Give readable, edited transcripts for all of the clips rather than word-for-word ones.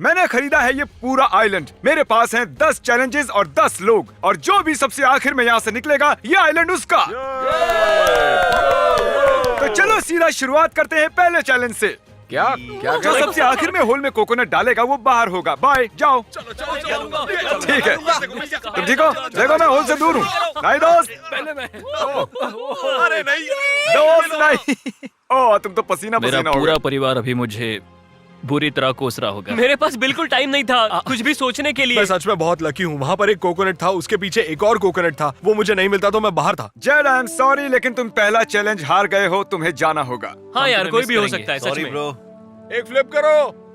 मैंने खरीदा है ये पूरा आइलैंड। मेरे पास हैं 10 चैलेंजेस और 10 लोग, और जो भी सबसे आखिर में यहाँ से निकलेगा ये आइलैंड उसका। तो चलो सीधा शुरुआत करते हैं पहले चैलेंज से। क्या जो सबसे आखिर में होल में कोकोनट डालेगा वो बाहर होगा। बाय, जाओ। ठीक है, तुम ठीक हो? देखो मैं होल से दूर हूँ। नहीं दोस्त, पहले मैं। अरे नहीं दोस्त, नहीं। ओह, तुम तो पसीना मेरा पसीना हो पूरा गए। परिवार अभी मुझे बुरी तरह कोस रहा होगा। मेरे पास बिल्कुल टाइम नहीं था कुछ भी सोचने के लिए। मैं सच में बहुत लकी हूँ। वहाँ पर एक कोकोनट था, उसके पीछे एक और कोकोनट था। वो मुझे नहीं मिलता तो मैं बाहर था। जेड, आई एम सॉरी, लेकिन तुम पहला चैलेंज हार गए हो। तुम्हें जाना होगा। हाँ यार, तुम्हें कोई मिस भी हो करेंगे। सकता है सच में। एक फ्लिप करो।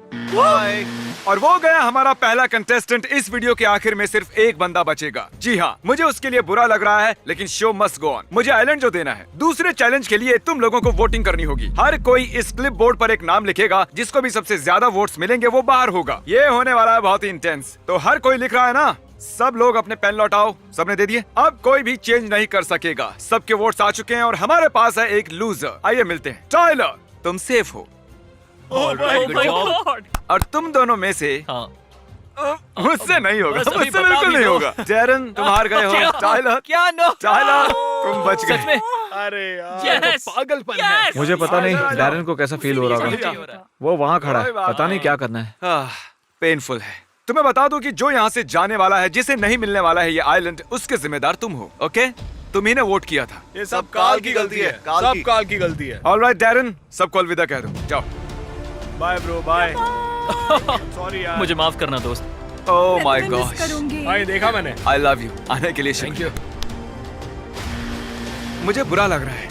और वो गया हमारा पहला कंटेस्टेंट। इस वीडियो के आखिर में सिर्फ एक बंदा बचेगा। जी हाँ, मुझे उसके लिए बुरा लग रहा है, लेकिन शो मस्ट गो ऑन। मुझे आइलैंड जो देना है। दूसरे चैलेंज के लिए तुम लोगों को वोटिंग करनी होगी। हर कोई इस क्लिप बोर्ड पर एक नाम लिखेगा। जिसको भी सबसे ज्यादा वोट्स मिलेंगे वो बाहर होगा। ये होने वाला है बहुत ही इंटेंस। तो हर कोई लिख रहा है ना? सब लोग अपने पेन लौटाओ। सबने दे दिए? अब कोई भी चेंज नहीं कर सकेगा। सबके वोट्स आ चुके हैं और हमारे पास है एक लूजर। आइए मिलते हैं। टाइलर, तुम सेफ हो। Oh my God! और तुम दोनों में से हाँ, मुझसे नहीं होगा। बस अभी मुझसे बता बिल्कुल भी नहीं दो। होगा। डेरन, तुम हार गए हो। टाइलर, क्या नो? टाइलर, तुम बच सच गए। में? अरे यार, Yes! पागलपन है। Yes! मुझे पता नहीं आजा, आजा। डैरन को कैसा फील हो रहा नहीं होगा। हो रहा। वो वहाँ खड़ा है, कोई बात पता नहीं क्या करना है। पेनफुल है। तुम्हें बता दूं कि जो यहाँ से जाने वाला है, जिसे नहीं मिलने वाला है ये आइलैंड, उसके जिम्मेदार तुम हो। ओके, तुम ही ने वोट किया था। ये सब काल की गलती है। सब काल की गलती है। ऑलराइट डेरन, सबको अलविदा कह दो। जाओ। Bye bro, bye. सॉरी यार। मुझे माफ करना दोस्त। ओह माय मैं मिस गॉड, करूंगी। भाई देखा मैंने। I love you. आने के लिए थैंक यू। मुझे बुरा लग रहा है,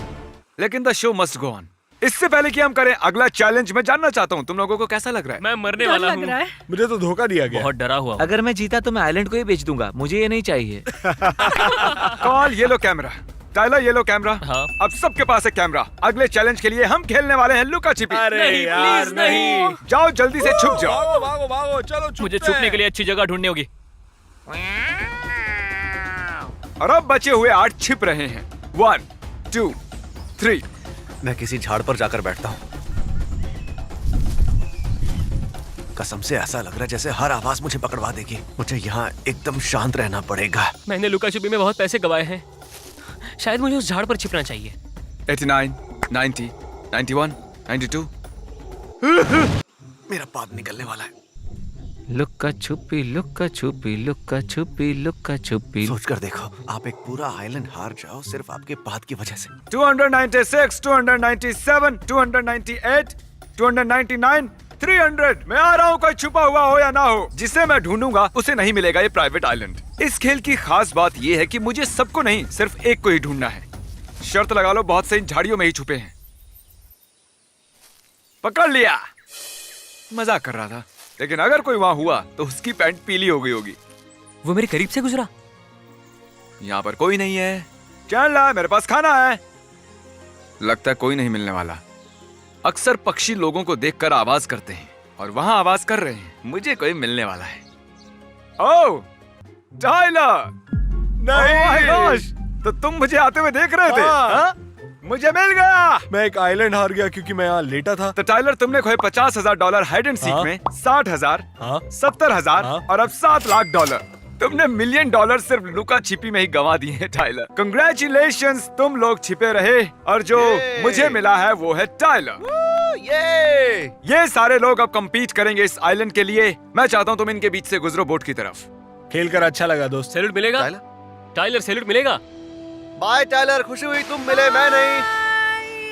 लेकिन the show must go on. इससे पहले कि हम करें अगला चैलेंज, मैं जानना चाहता हूँ तुम लोगों को कैसा लग रहा है। मैं मरने डर वाला लग रहा हूँ। है। मुझे तो धोखा दिया गया। बहुत डरा हुआ हूँ। अगर मैं जीता तो मैं आइलैंड को ही बेच दूंगा, मुझे ये नहीं चाहिए। कॉल ये लो कैमरा। टाइलर, ये लो कैमरा। हाँ। अब सबके पास है कैमरा। अगले चैलेंज के लिए हम खेलने वाले हैं लुका छिपी। अरे नहीं, यार, प्लीज नहीं। जाओ जल्दी से छुप जाओ। भागो भागो भागो, चलो मुझे छुपने के लिए अच्छी जगह ढूंढनी होगी। और अब बचे हुए 8 छिप रहे हैं। 1 2 3। मैं किसी झाड़ पर जाकर बैठता हूँ। कसम से ऐसा लग रहा है जैसे हर आवाज मुझे पकड़वा देगी। मुझे यहाँ एकदम शांत रहना पड़ेगा। मैंने लुका छुपी में बहुत पैसे गवाए हैं। शायद मुझे उस झाड़ पर छिपना चाहिए। 89 90 91 92। मेरा पाद निकलने वाला है। लुक्का छुपी लुक्का छुपी लुक्का छुपी लुक्का छुपी। सोच कर देखो, आप एक पूरा आइलैंड हार जाओ सिर्फ आपके पाद की वजह से। 296 297 298 299 300। मैं आ रहा हूँ, कोई छुपा हुआ हो या ना हो। जिसे मैं ढूंढूंगा उसे नहीं मिलेगा ये प्राइवेट आइलैंड। इस खेल की खास बात ये है कि मुझे सबको नहीं, सिर्फ एक को ही ढूंढना है। शर्त लगा लो, बहुत से इन झाड़ियों में ही छुपे हैं। पकड़ लिया। मजाक कर रहा था, लेकिन अगर कोई वहां हुआ तो उसकी पैंट पीली हो गई होगी। वो मेरे करीब से गुजरा। यहाँ पर कोई नहीं है। चल ला, मेरे पास खाना है। लगता है कोई नहीं मिलने वाला। अक्सर पक्षी लोगों को देखकर आवाज करते हैं, और वहां आवाज कर रहे हैं। मुझे कोई मिलने वाला है। ओह टाइलर, नहीं। तो तुम मुझे आते हुए देख रहे थे? हाँ? मुझे मिल गया। मैं एक आइलैंड हार गया क्योंकि मैं यहाँ लेटा था। तो टाइलर, तुमने खोए $50,000 हाइड एंड सीक हाँ? में, 60,000, हाँ? 70,000 हाँ? और अब $7 लाख। तुमने $1 मिलियन सिर्फ लुका छिपी में ही गंवा दिए हैं टाइलर। कंग्रेचुलेशंस, तुम लोग छिपे रहे, और जो मुझे मिला है वो है टाइलर। ये सारे लोग अब compete करेंगे इस आइलैंड के लिए। मैं चाहता हूँ तुम इनके बीच से गुजरो बोट की तरफ। खेल कर अच्छा लगा दोस्त। सैल्यूट मिलेगा? टाइलर सैल्यूट मिलेगा? बाय टाइलर, खुशी हुई तुम मिले, मैं नहीं।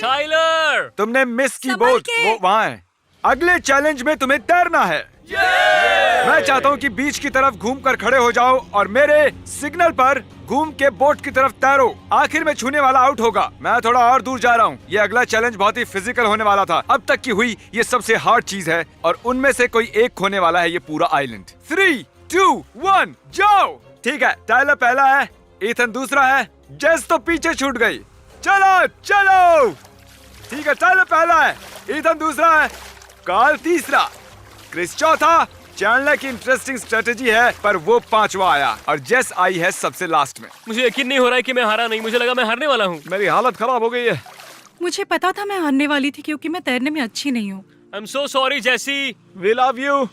टाइलर! तुमने मिस की संभल बोट, के। वो वहाँ है। अगले चैलेंज में तुम्हें तैरना है। मैं चाहता हूँ कि बीच की तरफ घूमकर खड़े हो जाओ और मेरे सिग्नल पर घूम के बोट की तरफ तैरो। आखिर में छूने वाला आउट होगा। मैं थोड़ा और दूर जा रहा हूँ। ये अगला चैलेंज बहुत ही फिजिकल होने वाला था। अब तक की हुई ये सबसे हार्ड चीज है, और उनमें से कोई एक खोने वाला है ये पूरा आइलैंड। 3 2 1 जाओ। ठीक है, टाइलर पहला है, ईथन दूसरा है, जेस तो पीछे छूट गई। चलो चलो। ठीक है, टाइलर पहला है, ईथन दूसरा है, कार्ल तीसरा, क्रिस चौथा। चैंडलर की इंटरेस्टिंग स्ट्रेटेजी है, पर वो 5वां आया, और जेस आई है सबसे लास्ट में। मुझे यकीन नहीं हो रहा है कि मैं हारा नहीं। मुझे लगा मैं हारने वाला हूँ। मेरी हालत खराब हो गई है। मुझे पता था मैं हारने वाली थी क्योंकि मैं तैरने में अच्छी नहीं हूँ। I am so sorry Jessie. We love you.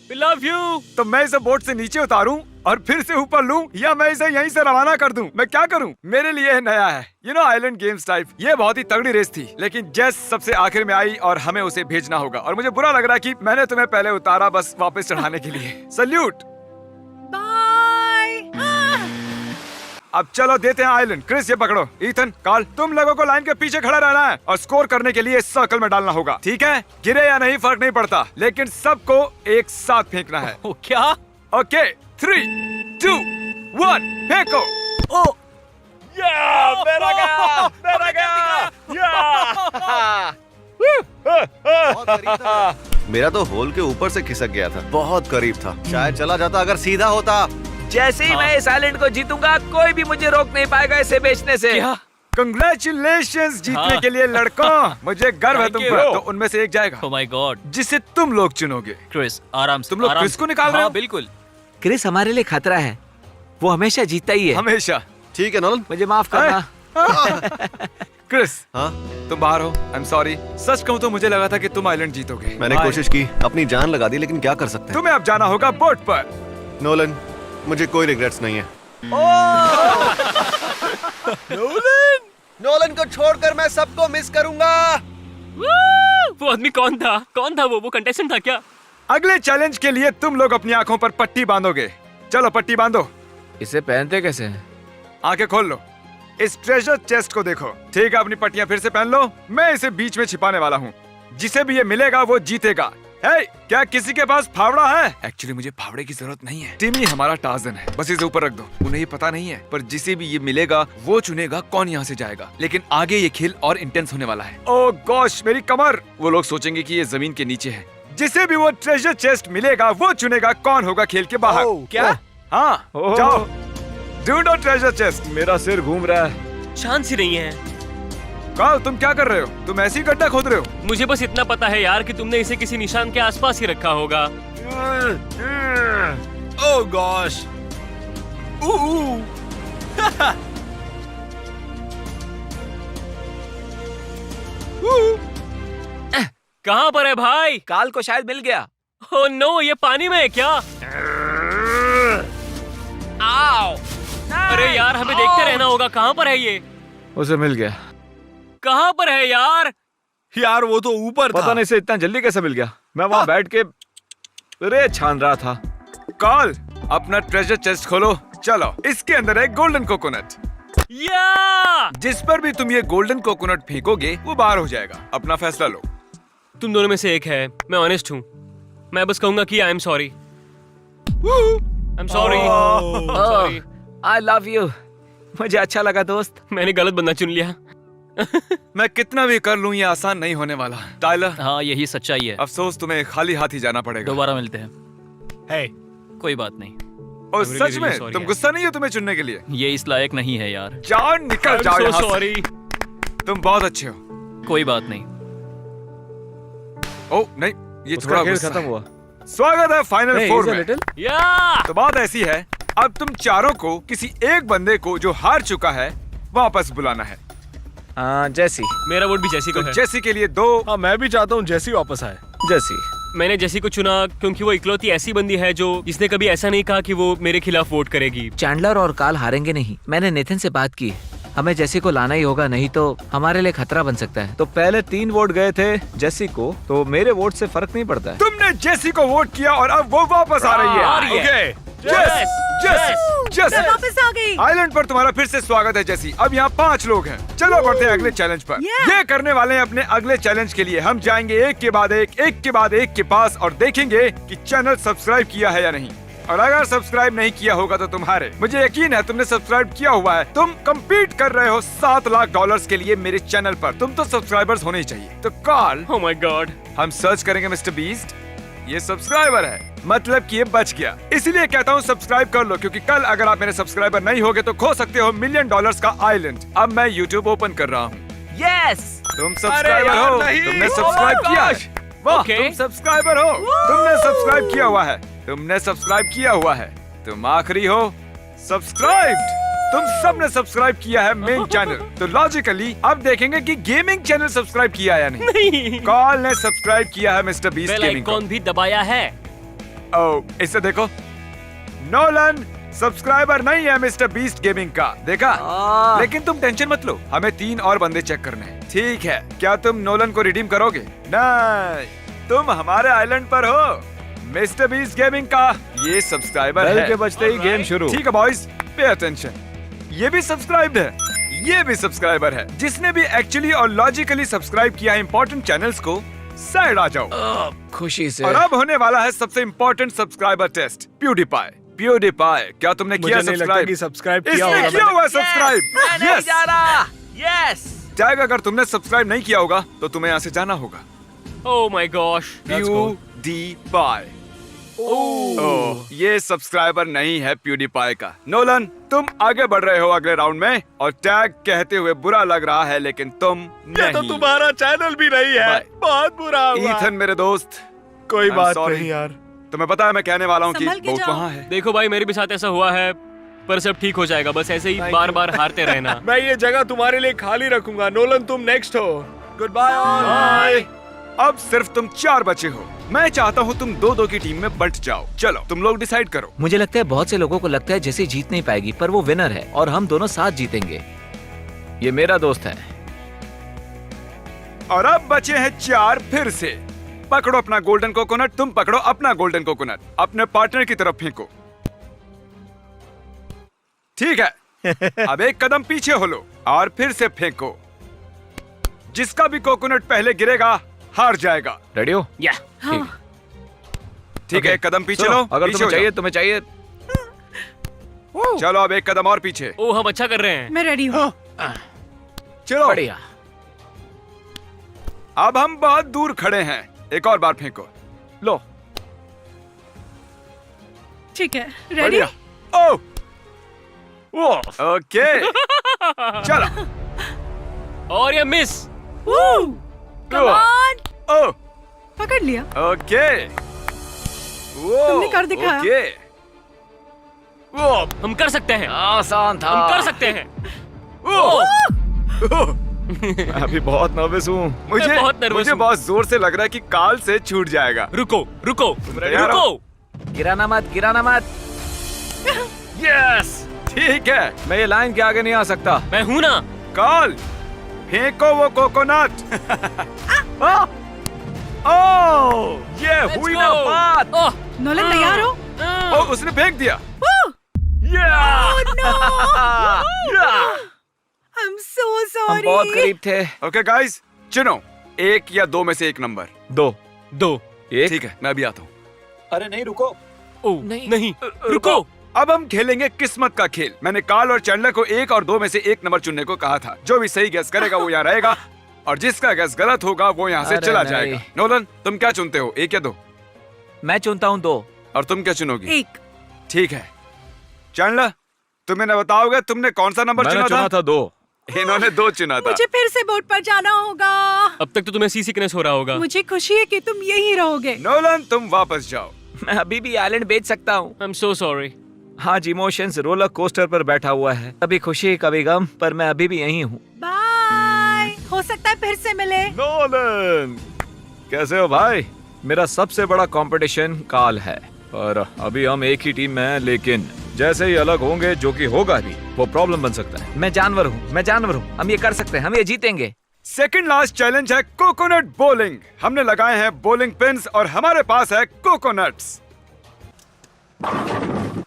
We love you. तो मैं इसे बोट से नीचे उतारूं और फिर से ऊपर लूं या मैं इसे यहीं से रवाना कर दूं? मैं क्या करूं? मेरे लिए यह नया है, आइलैंड गेम्स टाइप। ये बहुत ही तगड़ी रेस थी, लेकिन जेस सबसे आखिर में आई और हमें उसे भेजना होगा। और मुझे बुरा लग रहा है कि मैंने तुम्हें पहले उतारा बस वापस चढ़ाने के लिए। सल्यूट। अब चलो देते हैं आइलैंड। क्रिस ये पकड़ो। ईथन, कार्ल, तुम लोगों को लाइन के पीछे खड़ा रहना है और स्कोर करने के लिए इस सर्कल में डालना होगा, ठीक है? गिरे या नहीं फर्क नहीं पड़ता, लेकिन सबको एक साथ फेंकना है। ओ क्या? ओके, 3, 2, 1, फेंको। मेरा गया। मेरा तो होल के ऊपर से खिसक गया था, बहुत करीब था। शायद चला जाता अगर सीधा होता। जैसे ही मैं इस आइलैंड को जीतूंगा कोई भी मुझे रोक नहीं पाएगा इसे बेचने से। क्या? कंग्रेचुलेशंस जीतने हाँ। के लिए लड़कों। मुझे गर्व है तुम Thank पर। you. तो उनमें से एक जाएगा ओ माय गॉड। जिसे तुम लोग चुनोगे। क्रिस आराम से। तुम लोग आराम क्रिस से। को निकाल रहे हो? हाँ, बिल्कुल। क्रिस हमारे लिए खतरा है, वो हमेशा जीतता ही है। हमेशा। ठीक है नोलन। मुझे माफ करना। क्रिस, हाँ, तुम बाहर हो। I am sorry. सच कहूँ तो मुझे लगा था कि तुम आइलैंड जीतोगे। मैंने Bye. कोशिश की, अपनी जान लगा दी, लेकिन क्या कर सकते हैं। तुम्हें अब जाना होगा बोट पर। नोलन, मुझे कोई रिग्रेट्स नहीं है। नोलन को छोड़कर मैं सबको मिस करूंगा। वो आदमी कौन था? कौन था वो कंटेस्टेंट था क्या? अगले चैलेंज के लिए तुम लोग अपनी आंखों पर पट्टी बांधोगे। चलो पट्टी बांधो। इसे पहनते कैसे हैं? आंखें खोल लो। इस ट्रेजर चेस्ट को देखो। ठीक है, अपनी पट्टियां फिर से पहन लो। मैं इसे बीच में छिपाने वाला हूँ। जिसे भी ये मिलेगा वो जीतेगा। हे, क्या किसी के पास फावड़ा है? एक्चुअली मुझे फावड़े की जरूरत नहीं है। टिमी हमारा टार्जन है, बस इसे ऊपर रख दो। उन्हें ये पता नहीं है, पर जिसे भी ये मिलेगा वो चुनेगा कौन यहाँ से जाएगा। लेकिन आगे ये खेल और इंटेंस होने वाला है। ओह गॉश, मेरी कमर। वो लोग सोचेंगे कि ये जमीन के नीचे है। जिसे भी वो ट्रेजर चेस्ट मिलेगा वो चुनेगा कौन होगा खेल के बाहर। क्या? हाँ, जाओ ढूंढो ट्रेजर चेस्ट। मेरा सिर घूम रहा है। शांत सी नहीं है। कार्ल, तुम क्या कर रहे हो? तुम ऐसी गड्ढा खोद रहे हो? मुझे बस इतना पता है यार कि तुमने इसे किसी निशान के आसपास ही रखा होगा। ओह गॉश। कहाँ पर है भाई? काल को शायद मिल गया। ओह नो, ये पानी में है क्या? आओ! अरे यार, हमें देखते रहना होगा। कहाँ पर है ये? उसे मिल गया। कहाँ पर है यार? यार वो तो ऊपर था। पता नहीं से इतना जल्दी कैसे मिल गया। मैं वहाँ बैठ के रेत छान रहा था। कार्ल, अपना ट्रेजर चेस्ट खोलो। चलो, इसके अंदर है गोल्डन कोकोनट। या! जिस पर भी तुम ये गोल्डन कोकोनट फेंकोगे वो बाहर हो जाएगा। अपना फैसला लो। तुम दोनों में से एक है। मैं ऑनेस्ट हूँ। मैं बस कहूंगा कि I am sorry. I am sorry. I love you. मुझे अच्छा लगा दोस्त। मैंने गलत बंदा चुन लिया। मैं कितना भी कर लूं ये आसान नहीं होने वाला। टाइलर, हाँ, यही सच्चाई है। अफसोस तुम्हें खाली हाथ ही जाना पड़ेगा। दोबारा मिलते हैं। Hey, कोई बात नहीं। और I'm really, सच really में sorry तुम यार। गुस्सा नहीं हो तुम्हें चुनने के लिए? ये इस लायक नहीं है यार। जाओ, निकल जाओ यहाँ से। सॉरी। तुम बहुत अच्छे हो। कोई बात नहीं। ओ नहीं, ये उसका थोड़ा खेल गुस्सा खत्म है। हुआ। स्वागत है फाइनल फोर में। या! तो बात ऐसी है, अब तुम चारों को किसी एक बंदे को जो हार चुका है वापस बुलाना है। जैसी। मेरा वोट भी जैसी को तो है। जैसी के लिए 2। हाँ, मैं भी चाहता हूँ जैसी वापस आए। जैसी। मैंने जैसी को चुना क्योंकि वो इकलौती ऐसी बंदी है जो जिसने कभी ऐसा नहीं कहा कि वो मेरे खिलाफ वोट करेगी। चैंडलर और काल हारेंगे नहीं। मैंने नेथन से बात की, हमें जैसी को लाना ही होगा, नहीं तो हमारे लिए खतरा बन सकता है। तो पहले 3 वोट गए थे जैसी को, तो मेरे वोट से फर्क नहीं पड़ता है। तुमने जेसी को वोट किया और अब वो वापस आ रही आ है। रही है। ओके। जेसी वापस आ गई। आइलैंड पर तुम्हारा फिर से स्वागत है जेसी। अब यहाँ 5 लोग हैं। चलो बढ़ते हैं अगले चैलेंज पर। ये करने वाले हैं अपने अगले चैलेंज के लिए। हम जाएंगे एक के बाद एक के पास और देखेंगे कि चैनल सब्सक्राइब किया है या नहीं। और अगर सब्सक्राइब नहीं किया होगा तो तुम्हारे, मुझे यकीन है तुमने सब्सक्राइब किया हुआ है। तुम कम्पीट कर रहे हो $7 लाख के लिए मेरे चैनल पर। तुम तो सब्सक्राइबर्स होने ही चाहिए। तो कार्ल, ओह माय गॉड। हम सर्च करेंगे मिस्टर बीस्ट। ये सब्सक्राइबर है, मतलब कि ये बच गया। इसीलिए कहता हूँ सब्सक्राइब कर लो, क्योंकि कल अगर आप मेरे सब्सक्राइबर नहीं होगे तो खो सकते हो $1 मिलियन का आइलैंड। अब मैं YouTube ओपन कर रहा हूँ। यस! तुम सब्सक्राइबर हो, तुमने सब्सक्राइब किया है। वाह, Okay. तुम सब्सक्राइबर हो, तुमने सब्सक्राइब किया हुआ है, तुमने सब्सक्राइब किया हुआ है, तुम आखिरी हो सब्सक्राइब्ड। तुम सबने सब्सक्राइब किया है मेन चैनल। तो लॉजिकली अब देखेंगे कि गेमिंग चैनल सब्सक्राइब किया या नहीं। नहीं। कार्ल ने सब्सक्राइब किया है मिस्टर बीस्ट बेल गेमिंग को। आइकॉन भी दबाया है। ओ इसे देखो, नोलन सब्सक्राइबर नहीं है मिस्टर बीस्ट गेमिंग का, देखा? लेकिन तुम टेंशन मत लो, हमें 3 और बंदे चेक करने हैं। ठीक है, क्या तुम नोलन को रिडीम करोगे? नहीं, तुम हमारे आइलैंड पर हो। मिस्टर बीस्ट गेमिंग का ये सब्सक्राइबर बेल है। के बजते ही गेम शुरू। ठीक है बॉयज, पे अटेंशन। ये भी सब्सक्राइब्ड है, ये भी सब्सक्राइबर है। जिसने भी एक्चुअली और लॉजिकली सब्सक्राइब किया है इंपॉर्टेंट चैनल्स को, साइड आ जाओ। खुशी से। और अब होने वाला है सबसे important subscriber test, PewDiePie. PewDiePie, क्या तुमने मुझे किया नहीं लगता कि सब्सक्राइब? सब्सक्राइब किया इसने होगा किया मैंने। हुआ सब्सक्राइब। Yes yes. टैग, अगर तुमने सब्सक्राइब नहीं किया होगा तो तुम्हें यहाँ से जाना होगा। Oh my gosh. प्यूडीपाई। ओह, ये सब्सक्राइबर नहीं है प्यूडीपाई का। नोलन, तुम आगे बढ़ रहे हो अगले राउंड में, और टैग कहते हुए बुरा लग रहा है, लेकिन तुम ये तो नहीं। तुम्हारा चैनल भी नहीं है। बाय। बहुत बुरा हुआ। ईथन मेरे दोस्त, कोई I'm बात sorry. नहीं यार। तुम्हें पता है मैं कहने वाला हूँ कि संभल के बहुत जाओ। वहाँ है। देखो भाई, मेरे भी साथ ऐसा हुआ है, पर सब ठीक हो जाएगा। बस ऐसे ही Thank बार you. बार हारते रहना। मैं ये जगह तुम्हारे लिए खाली रखूंगा। नोलन, तुम नेक्स्ट हो। Good bye all. अब सिर्फ तुम 4 बचे हो। मैं चाहता हूँ तुम 2-2 की टीम में बंट जाओ। चलो तुम लोग डिसाइड करो। मुझे लगता है बहुत से लोगों को लगता है जैसे जीत नहीं पाएगी, पर वो विनर है और हम दोनों साथ जीतेंगे। ये मेरा दोस्त है। और अब बचे हैं 4 फिर से। पकड़ो अपना गोल्डन कोकोनट, तुम पकड़ो अपना गोल्डन कोकोनट, अपने पार्टनर की तरफ फेंको। ठीक है, अब एक कदम पीछे हो लो और फिर से फेंको। जिसका भी कोकोनट पहले गिरेगा हार जाएगा। रेडी हो? या ठीक है, एक कदम पीछे सुनो, लो। अगर पीछे तुम्हें हो चाहिए चाहिए। जाओ। चलो अब एक कदम और पीछे। ओ, हम अच्छा कर रहे हैं। मैं रेडी हूँ। चलो, बढ़िया। अब हम बहुत दूर खड़े हैं। एक और बार फेंको। लो। ठीक है, रेडी। बढ़िया। ओ, ओके। चलो। और ये मिस। कम ऑन, ओ, पकड़ लिया। ओके। तुमने कर दिखाया। ओके। हम कर सकते हैं। आसान था। हम कर सकते हैं। अभी बहुत नर्वस हूँ। मुझे मैं बहुत nervous मुझे हूँ। बहुत जोर से लग रहा है कि काल से छूट जाएगा। रुको रुको तैयार हो? रुको। गिराना मत, गिराना मत। यस, ठीक है। मैं ये लाइन के आगे नहीं आ सकता। मैं हूं ना। काल, फेंको वो कोकोनट। ओ, ये Let's हुई go. ना बात। ओह, नोलन तैयार हो? ओ, उसने फेंक दिया। I'm so हम बहुत sorry. करीब थे। ओके गाइस, चुनो 1 या 2 में से एक नंबर। 2 दो। एक। ठीक है, मैं भी आता हूँ। अरे नहीं, रुको। ओ, नहीं। नहीं रुको। अब हम खेलेंगे किस्मत का खेल। मैंने काल और चैंडलर को 1 और 2 में से एक नंबर चुनने को कहा था। जो भी सही गैस करेगा वो यहाँ रहेगा, और जिसका गैस गलत होगा वो यहाँ से अरे चला नहीं। जाएगा। नोलन, तुम क्या चुनते हो, 1 या 2? मैं चुनता हूँ 2। और तुम क्या चुनोगी? 1। ठीक है। चैंडलर, तुम्हें न बताओगे तुमने कौन सा नंबर मैंने चुना चुना था 2। इन्होंने 2 चुना था। मुझे फिर से बोट पर जाना होगा। अब तक तो तुम्हें सी सिकनेस हो रहा होगा। मुझे खुशी है कि तुम यहीं रहोगे। नोलन, तुम वापस जाओ। मैं अभी भी आइलैंड बेच सकता हूँ। I am so sorry. हाँ, इमोशंस रोलर कोस्टर पर बैठा हुआ है। कभी खुशी कभी गम, पर मैं अभी भी यहीं हूँ। बाय। हो सकता है फिर से मिले। नोलन, कैसे हो भाई? मेरा सबसे बड़ा कंपटीशन काल है, और अभी हम एक ही टीम में हैं, लेकिन जैसे ही अलग होंगे, जो कि होगा भी, वो प्रॉब्लम बन सकता है। मैं जानवर हूँ, मैं जानवर हूँ। हम ये कर सकते हैं, हम ये जीतेंगे। सेकंड लास्ट चैलेंज है कोकोनट बॉलिंग। हमने लगाए हैं बॉलिंग पिन्स और हमारे पास है कोकोनट्स।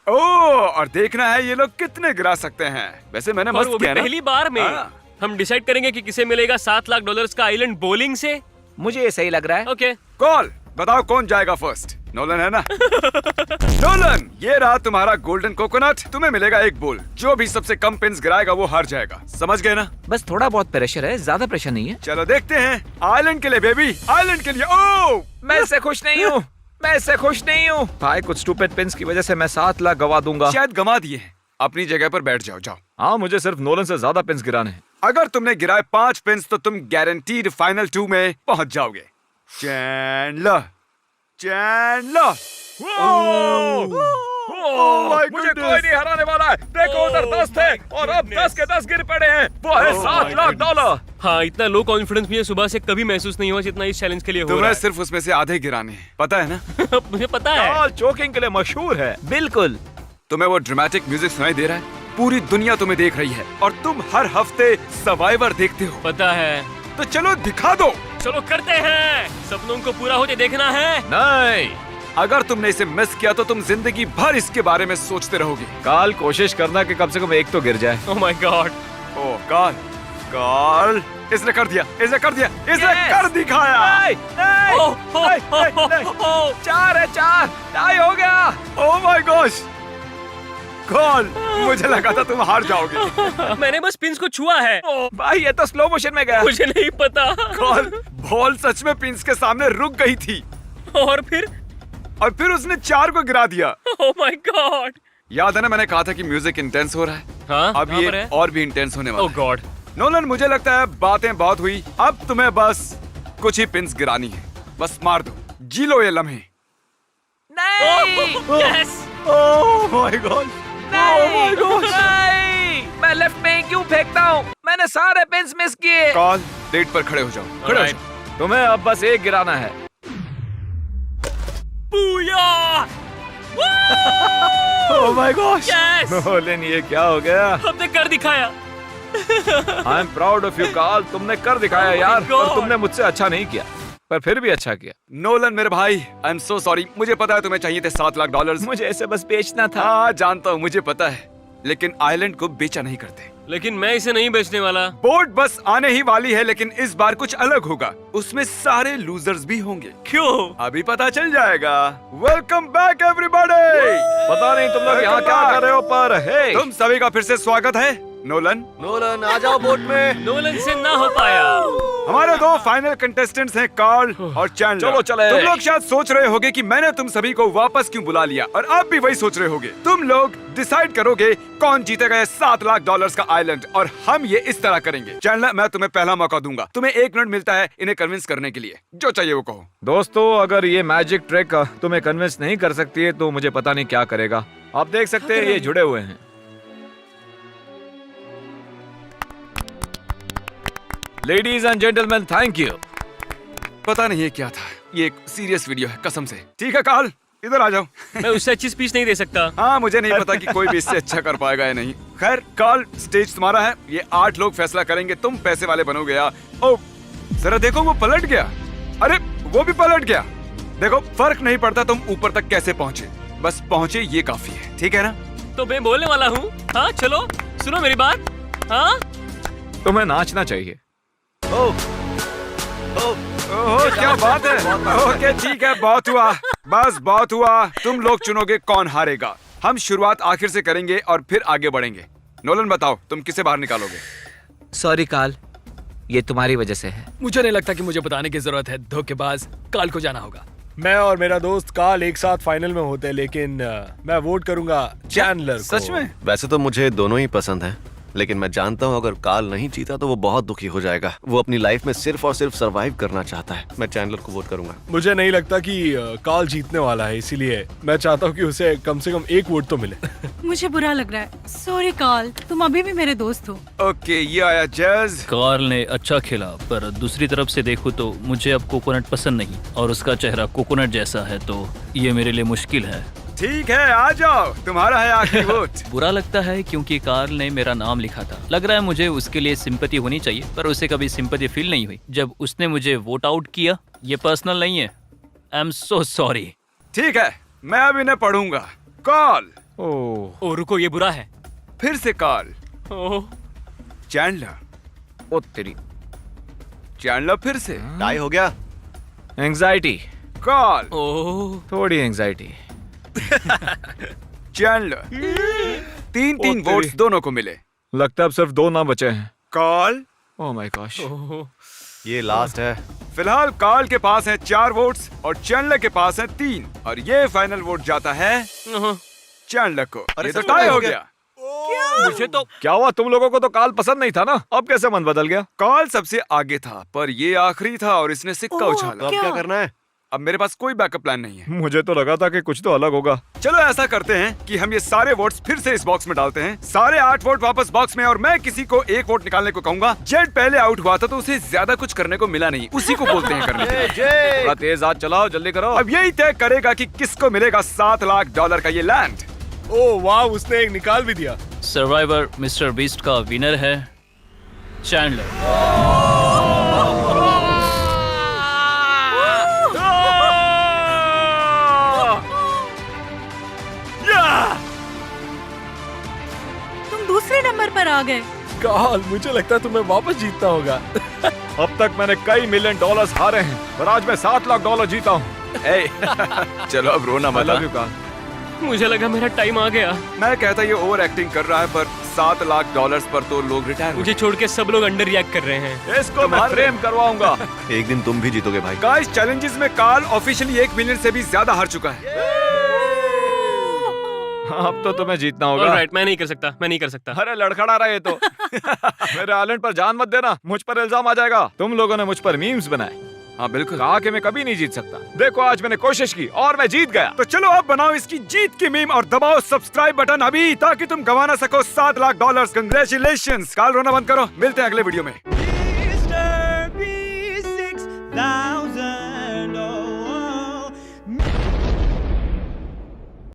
और देखना है ये लोग कितने गिरा सकते हैं। वैसे मैंने और मस्त वो भी किया ना? पहली बार में। हाँ। हम डिसाइड करेंगे कि किसे मिलेगा $7 लाख का आइलैंड बॉलिंग से। मुझे ये सही लग रहा है। ओके। कॉल, बताओ कौन जाएगा फर्स्ट? नोलन है ना? नोलन, ये रहा तुम्हारा गोल्डन कोकोनट। तुम्हें मिलेगा 1 बॉल। जो भी सबसे कम पिन्स गिराएगा वो हार जाएगा। समझ गए ना? बस थोड़ा बहुत प्रेशर है, ज्यादा प्रेशर नहीं है। चलो देखते हैं। आइलैंड के लिए बेबी, आइलैंड के लिए। ओ, मैं इससे खुश नहीं हूँ, मैं इससे खुश नहीं हूँ। भाई, कुछ स्टूपिड पिन्स की वजह से मैं 7 लाख गवा दूंगा। शायद गंवा दिए हैं। अपनी जगह पर बैठ जाओ। जाओ। हाँ, मुझे सिर्फ नोलन से ज्यादा पिन्स गिराने हैं। अगर तुमने गिराए 5 पिन्स तो तुम गारंटीड फाइनल 2 में पहुंच जाओगे। Chandler, Chandler. मुझे कोई नहीं हराने वाला है। देखो उधर 10 थे और अब 10 के 10 गिर पड़े हैं। वो है $7 लाख। हाँ, इतना लो कॉन्फिडेंस मुझे सुबह से कभी महसूस नहीं हुआ जितना इस चैलेंज के लिए हो रहा तुम्हें सिर्फ उसमें से आधे गिराने हैं, पता है ना? है। मुझे पता है। काल चोकिंग के लिए मशहूर है। बिल्कुल। तुम्हें वो ड्रामेटिक म्यूजिक सुनाई दे रहा है? पूरी दुनिया तुम्हें देख रही है और तुम हर हफ्ते सर्वाइवर देखते हो। पता है। तो चलो दिखा दो। चलो करते हैं। सपनों को पूरा होते देखना है। नहीं, अगर तुमने इसे मिस किया तो तुम जिंदगी भर इसके बारे में सोचते रहोगे। काल कोशिश करना कि कम से कम एक तो गिर जाए। Oh my God. ओ काल, काल, इसने कर दिया, इसने कर दिया, इसने कर दिखाया। ओह, 4 है, 4 टाई हो गया। ओह माय गॉश, काल, मुझे लगा था तुम हार जाओगे। मैंने बस पिंस को छुआ है। भाई ये तो स्लो मोशन में गया। मुझे नहीं पता। काल, बॉल सच में पिंस के सामने रुक गई थी और फिर उसने 4 को गिरा दिया। Oh my God. याद है ना, मैंने कहा था कि म्यूजिक इंटेंस हो रहा है। हाँ, अब कहाँ ये पर है? और भी इंटेंस होने वाला ओह है। गॉड। नोलन, मुझे लगता है बातें बहुत हुई, अब तुम्हें बस कुछ ही पिंस गिरानी है। बस मार दो, जी लो ये लम्हे। यस। Oh my God. नहीं, मैं लेफ्ट में ही क्यों फेंकता हूँ? मैंने सारे पिंस मिस किए। काल, डेट पर खड़े हो जाओ, खड़े हो Alright. जाओ। तुम्हें अब बस एक गिराना है। Booyah! Oh my gosh. Yes! Nolan, ये क्या हो गया? हमने कर दिखाया। I am proud of you Cal, तुमने कर दिखाया Oh my यार। God. और तुमने मुझसे अच्छा नहीं किया, पर फिर भी अच्छा किया। नोलन मेरे भाई, आई एम सो सॉरी। मुझे पता है तुम्हें चाहिए थे $7 लाख। मुझे ऐसे बस बेचना था। हाँ जानता हूँ, मुझे पता है, लेकिन आइलैंड को बेचा नहीं करते। लेकिन मैं इसे नहीं बेचने वाला। बोट बस आने ही वाली है, लेकिन इस बार कुछ अलग होगा। उसमें सारे लूजर्स भी होंगे। क्यों? अभी पता चल जाएगा। Welcome back everybody. पता नहीं तुम लोग यहाँ क्या कर रहे हो, पर हे, तुम सभी का फिर से स्वागत है। नोलन, नोलन आ जाओ बोट में। नोलन से ना हो पाया। हमारे 2 फाइनल कंटेस्टेंट्स हैं, कार्ल और चैंडलर। चलो चले। तुम लोग शायद सोच रहे होगे कि मैंने तुम सभी को वापस क्यों बुला लिया, और आप भी वही सोच रहे होगे। तुम लोग डिसाइड करोगे कौन जीतेगा ये $7 लाख का आइलैंड, और हम ये इस तरह करेंगे। चैंडलर, मैं तुम्हें पहला मौका दूंगा। तुम्हें 1 मिनट मिलता है इन्हें कन्विंस करने के लिए। जो चाहिए वो कहो। दोस्तों, अगर ये मैजिक ट्रिक तुम्हें कन्विंस नहीं कर सकती है तो मुझे पता नहीं क्या करेगा। आप देख सकते हैं ये जुड़े हुए हैं। Ladies and gentleman, thank you. पता नहीं ये क्या था, ये एक सीरियस वीडियो है कसम से। ठीक है कार्ल, इधर आ जाओ। मैं उससे अच्छी स्पीच नहीं दे सकता। हाँ, मुझे नहीं पता कि कोई भी इससे अच्छा कर पाएगा या नहीं। खैर कार्ल, स्टेज तुम्हारा है। ये 8 लोग फैसला करेंगे, तुम पैसे वाले बनोगे या। ओ जरा देखो, वो पलट गया। अरे वो भी पलट गया। देखो, फर्क नहीं पड़ता तुम ऊपर तक कैसे पहुंचे, बस पहुंचे ये काफी है। ठीक है ना? तो मैं बोलने वाला हूँ। हाँ चलो, सुनो मेरी बात। हाँ, तुम्हें नाचना चाहिए। ओह क्या बात है। ओके ठीक है, बहुत हुआ, बस बहुत हुआ। तुम लोग चुनोगे कौन हारेगा। हम शुरुआत आखिर से करेंगे और फिर आगे बढ़ेंगे। नोलन बताओ, तुम किसे बाहर निकालोगे? सॉरी काल, ये तुम्हारी वजह से है। मुझे नहीं लगता कि मुझे बताने की जरूरत है। धोखेबाज, काल को जाना होगा। मैं और मेरा दोस्त काल एक साथ फाइनल में होते, लेकिन मैं वोट करूंगा चैंडलर को। सच में? वैसे तो मुझे दोनों ही पसंद हैं, लेकिन मैं जानता हूँ अगर काल नहीं जीता तो वो बहुत दुखी हो जाएगा। वो अपनी लाइफ में सिर्फ और सिर्फ सरवाइव करना चाहता है। मैं चैंडलर को वोट करूंगा। मुझे नहीं लगता कि काल जीतने वाला है, इसीलिए मैं चाहता हूँ कि उसे कम से कम 1 वोट तो मिले। मुझे बुरा लग रहा है। सॉरी कार्ल, तुम अभी भी मेरे दोस्त हो। ओके, ये आया जज। कार्ल ने अच्छा खेला, पर दूसरी तरफ से देखूं तो मुझे अब कोकोनट पसंद नहीं, और उसका चेहरा कोकोनट जैसा है, तो ये मेरे लिए मुश्किल है। ठीक है, आ जाओ, तुम्हारा है आखिरी वोट। बुरा लगता है क्योंकि कार्ल ने मेरा नाम लिखा था। लग रहा है मुझे उसके लिए सिंपैथी होनी चाहिए, पर उसे कभी सिंपैथी फील नहीं हुई जब उसने मुझे वोट आउट किया। ये पर्सनल नहीं है। आई एम सो सॉरी। ठीक है, मैं अब इन्हें पढ़ूंगा। कॉल। ओ रुको, ये बुरा है। फिर से कॉल। ओह, चैंडलर। ओ तेरी। चैंडलर फिर से। टाई हो गया। Anxiety, call. ओह, थोड़ी एंजाइटी। चैंडलर। 3-3 ओ तेरी। वोट्स दोनों को मिले। लगता है अब सिर्फ 2 नाम बचे हैं। Cal. Oh my gosh. Oh, ये लास्ट है। फिलहाल कॉल के पास हैं 4 वोट्स और चैंडलर के पास हैं 3, और ये फाइनल वोट जाता है ओह, चैंडलर को। अरे ये तो सच में टाई हो हो गया। गया। मुझे तो क्या हुआ, तुम लोगों को तो काल पसंद नहीं था ना? अब कैसे मन बदल गया? कॉल सबसे आगे था, पर ये आखिरी था और इसने सिक्का ओह, उछाला। तो अब क्या करना है? अब मेरे पास कोई बैकअप प्लान नहीं है। मुझे तो लगा था कि कुछ तो अलग होगा। चलो ऐसा करते हैं कि हम ये सारे वोट्स फिर से इस बॉक्स में डालते हैं, सारे 8 वोट वापस बॉक्स में, और मैं किसी को 1 वोट निकालने को कहूंगा। जेड पहले आउट हुआ था तो उसे ज्यादा कुछ करने को मिला नहीं, उसी को बोलते हैं करने के लिए। थोड़ा तेज हाथ चलाओ, जल्दी करो। अब यही तय करेगा कि किसको मिलेगा $7 लाख का ये लैंड। ओह वाह, उसने एक निकाल भी दिया। सर्वाइवर मिस्टर बीस्ट का विनर है चैंडलर। तुम दूसरे नंबर पर आ गए। काल, मुझे लगता है तुम्हें वापस जीतना होगा। अब तक मैंने कई $1 मिलियन हारे हैं, पर आज मैं $7 लाख जीता हूँ। चलो अब रोना मत। I love you, काल। मुझे लगा मेरा टाइम आ गया। मैं कहता ये ओवर एक्टिंग कर रहा है, पर $7 लाख पर तो लोग रिटायर मुझे छोड़ के सब लोग अंडर रिएक्ट कर रहे हैं। इसको मैं फ्रेम करवाऊंगा। एक दिन तुम भी जीतोगे भाई। गाइस, चैलेंजेस में कार्ल ऑफिशियली 1 मिलियन से भी ज्यादा हार चुका है। अब तो तुम्हें जीतना होगा। ऑलराइट, मैं नहीं कर सकता, मैं नहीं कर सकता। अरे लड़खड़ा रहा है ये तो। मेरे आइलैंड पर जान मत देना, मुझ पर इल्जाम आ जाएगा। तुम लोगों ने मुझ पर मीम्स बनाए। हाँ बिल्कुल। कहा कि मैं कभी नहीं जीत सकता। देखो आज मैंने कोशिश की और मैं जीत गया। तो चलो अब बनाओ इसकी जीत की मीम और दबाओ सब्सक्राइब बटन अभी, ताकि तुम गवा ना सको $7 लाख। कंग्रेचुलेशंस। कार्ल रोना बंद करो, मिलते हैं अगले वीडियो में।